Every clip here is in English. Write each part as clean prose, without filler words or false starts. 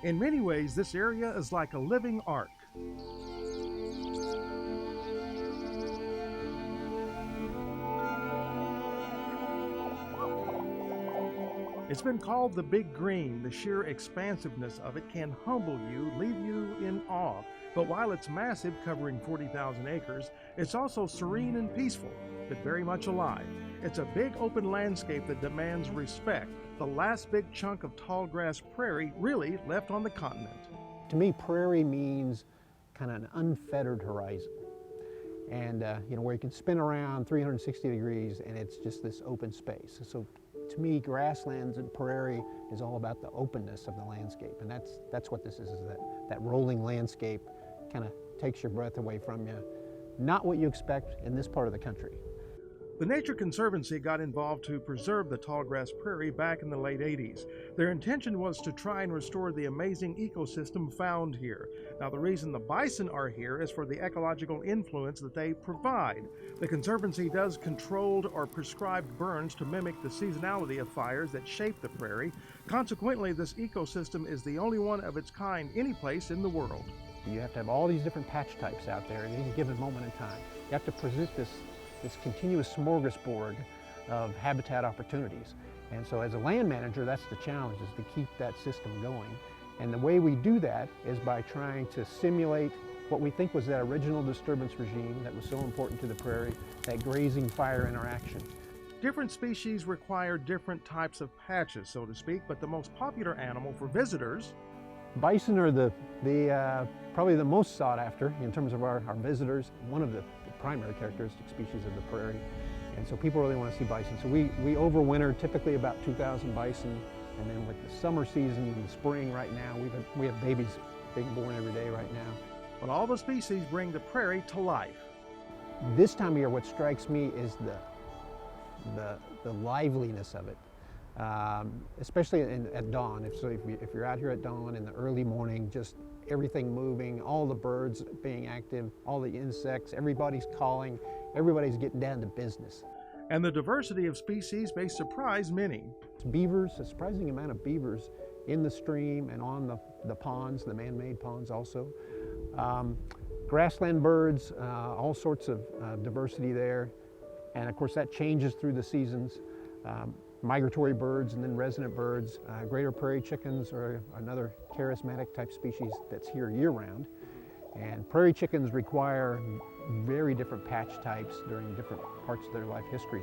In many ways, this area is like a living ark. It's been called the Big Green. The sheer expansiveness of it can humble you, leave you in awe. But while it's massive, covering 40,000 acres, it's also serene and peaceful, but very much alive. It's a big open landscape that demands respect. The last big chunk of tallgrass prairie really left on the continent. To me, prairie means kind of an unfettered horizon. And where you can spin around 360 degrees and it's just this open space. So to me, grasslands and prairie is all about the openness of the landscape. And that's what this is that rolling landscape kind of takes your breath away from you. Not what you expect in this part of the country. The Nature Conservancy got involved to preserve the tallgrass prairie back in the late 80s. Their intention was to try and restore the amazing ecosystem found here. Now, the reason the bison are here is for the ecological influence that they provide. The Conservancy does controlled or prescribed burns to mimic the seasonality of fires that shape the prairie. Consequently, this ecosystem is the only one of its kind any place in the world. You have to have all these different patch types out there at any given moment in time. You have to present this continuous smorgasbord of habitat opportunities. And so as a land manager, that's the challenge, is to keep that system going. And the way we do that is by trying to simulate what we think was that original disturbance regime that was so important to the prairie, that grazing-fire interaction. Different species require different types of patches, so to speak, but the most popular animal for visitors. Bison are probably the most sought after in terms of our visitors, one of the primary characteristic species of the prairie. And so people really want to see bison. So we overwinter typically about 2,000 bison, and then with the summer season in the spring right now, we have babies being born every day right now. But all the species bring the prairie to life. This time of year, what strikes me is the liveliness of it. Especially at dawn. If you're out here at dawn in the early morning, just everything moving, all the birds being active, all the insects, everybody's calling, everybody's getting down to business. And the diversity of species may surprise many. Beavers, a surprising amount of beavers in the stream and on the ponds, the man-made ponds also. Grassland birds, all sorts of diversity there. And of course that changes through the seasons. Migratory birds and then resident birds. Greater prairie chickens are another charismatic type species that's here year-round. And prairie chickens require very different patch types during different parts of their life history.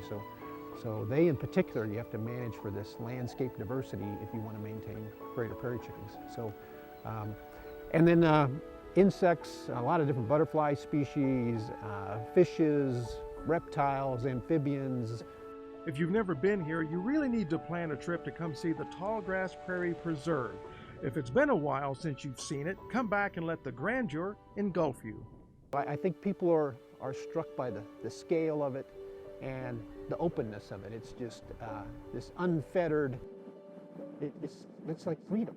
So they in particular, you have to manage for this landscape diversity if you want to maintain greater prairie chickens. So, and then insects, a lot of different butterfly species, fishes, reptiles, amphibians. If you've never been here, you really need to plan a trip to come see the Tallgrass Prairie Preserve. If it's been a while since you've seen it, come back and let the grandeur engulf you. I think people are struck by the scale of it and the openness of it. It's just this unfettered, it's like freedom.